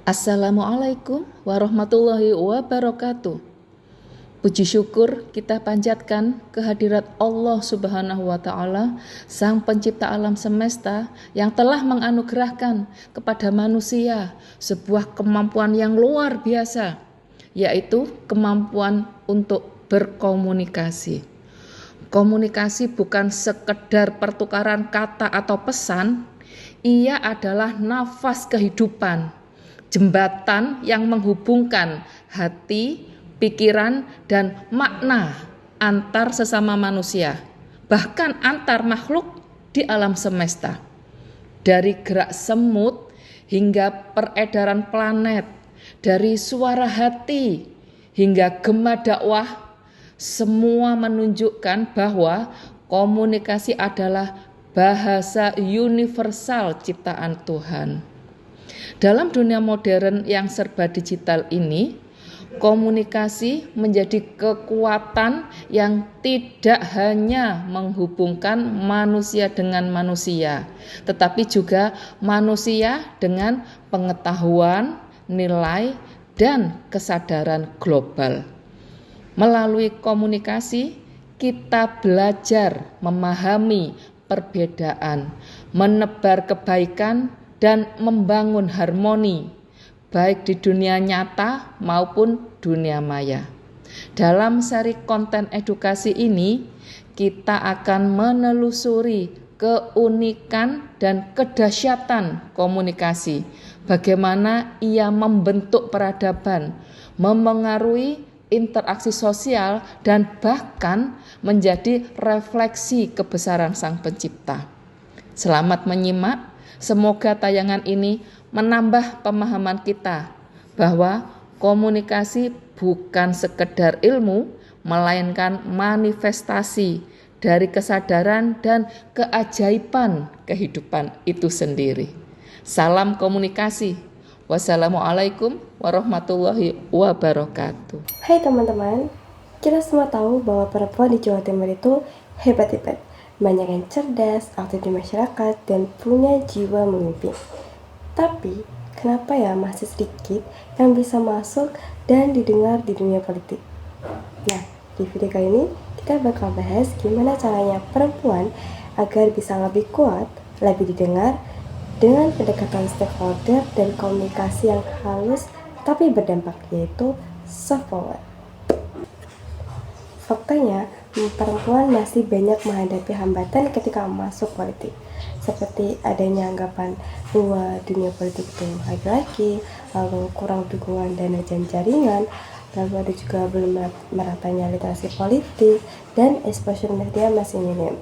Assalamualaikum warahmatullahi wabarakatuh. Puji syukur kita panjatkan kehadirat Allah Subhanahu wa Ta'ala, Sang Pencipta alam semesta, yang telah menganugerahkan kepada manusia sebuah kemampuan yang luar biasa, yaitu kemampuan untuk berkomunikasi. Komunikasi bukan sekedar pertukaran kata atau pesan, ia adalah nafas kehidupan, jembatan yang menghubungkan hati, pikiran, dan makna antar sesama manusia, bahkan antar makhluk di alam semesta. Dari gerak semut hingga peredaran planet, dari suara hati hingga gema dakwah, semua menunjukkan bahwa komunikasi adalah bahasa universal ciptaan Tuhan. Dalam dunia modern yang serba digital ini, komunikasi menjadi kekuatan yang tidak hanya menghubungkan manusia dengan manusia, tetapi juga manusia dengan pengetahuan, nilai, dan kesadaran global. Melalui komunikasi, kita belajar memahami perbedaan, menebar kebaikan, dan membangun harmoni, baik di dunia nyata maupun dunia maya. Dalam seri konten edukasi ini, kita akan menelusuri keunikan dan kedahsyatan komunikasi, bagaimana ia membentuk peradaban, memengaruhi interaksi sosial, dan bahkan menjadi refleksi kebesaran Sang Pencipta. Selamat menyimak. Semoga tayangan ini menambah pemahaman kita bahwa komunikasi bukan sekedar ilmu, melainkan manifestasi dari kesadaran dan keajaiban kehidupan itu sendiri. Salam komunikasi. Wassalamualaikum warahmatullahi wabarakatuh. Hai teman-teman, kita semua tahu bahwa perempuan di Jawa Timur itu hebat-hebat, banyak yang cerdas, aktif di masyarakat, dan punya jiwa memimpin. Tapi, kenapa ya masih sedikit yang bisa masuk dan didengar di dunia politik? Nah, di video kali ini kita bakal bahas gimana caranya perempuan agar bisa lebih kuat, lebih didengar, dengan pendekatan stakeholder dan komunikasi yang halus tapi berdampak, yaitu soft power. Faktanya, perempuan masih banyak menghadapi hambatan ketika masuk politik, seperti adanya anggapan bahwa dunia politik itu laki-laki, lalu kurang dukungan dana dan jaringan, lalu ada juga belum meratanya literasi politik, dan exposure media masih minim.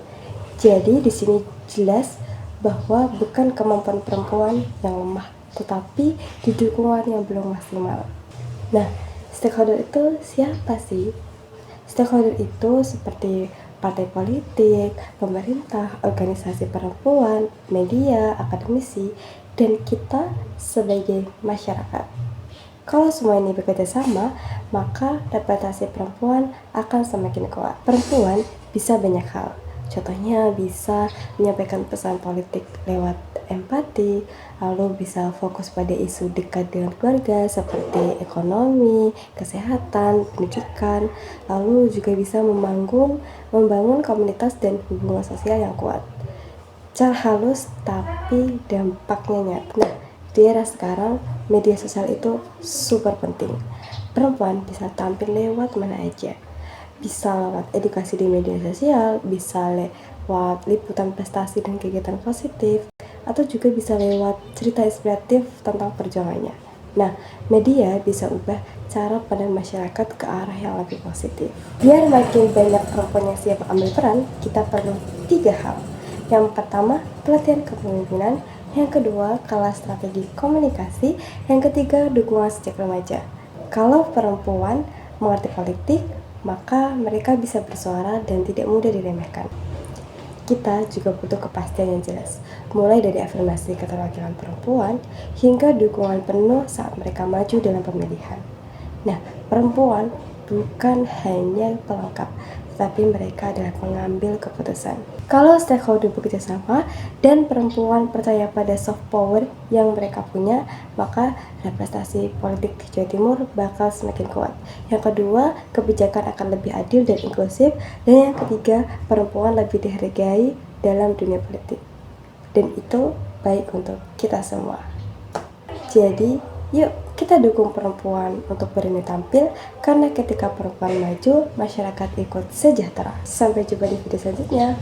Jadi di sini jelas bahwa bukan kemampuan perempuan yang lemah, tetapi di dukungan yang belum maksimal. Nah, stakeholder itu siapa sih? Stakeholder itu seperti partai politik, pemerintah, organisasi perempuan, media, akademisi, dan kita sebagai masyarakat. Kalau semua ini bekerja sama, maka representasi perempuan akan semakin kuat. Perempuan bisa banyak hal. Contohnya bisa menyampaikan pesan politik lewat empati, lalu bisa fokus pada isu dekat dengan keluarga seperti ekonomi, kesehatan, pendidikan, lalu juga bisa membangun komunitas dan hubungan sosial yang kuat. Cara halus tapi dampaknya nyata. Nah, di era sekarang media sosial itu super penting. Perempuan bisa tampil lewat mana aja. Bisa lewat edukasi di media sosial, bisa lewat liputan prestasi dan kegiatan positif, atau juga bisa lewat cerita inspiratif tentang perjuangannya. Nah, media bisa ubah cara pandang masyarakat ke arah yang lebih positif. Biar makin banyak perempuan yang siap ambil peran, kita perlu 3 hal. Yang pertama, pelatihan kepemimpinan. Yang kedua, kelas strategi komunikasi. Yang ketiga, dukungan sejak remaja. Kalau perempuan mengerti politik, maka mereka bisa bersuara dan tidak mudah diremehkan. Kita juga butuh kepastian yang jelas, mulai dari afirmasi keterwakilan perempuan hingga dukungan penuh saat mereka maju dalam pemilihan. Nah, perempuan bukan hanya pelengkap, tetapi mereka adalah pengambil keputusan. Kalau stakeholder bekerja sama dan perempuan percaya pada soft power yang mereka punya, maka representasi politik di Jawa Timur bakal semakin kuat. Yang kedua, kebijakan akan lebih adil dan inklusif. Dan yang ketiga, perempuan lebih dihargai dalam dunia politik. Dan itu baik untuk kita semua. Jadi, yuk kita dukung perempuan untuk berani tampil, karena ketika perempuan maju, masyarakat ikut sejahtera. Sampai jumpa di video selanjutnya.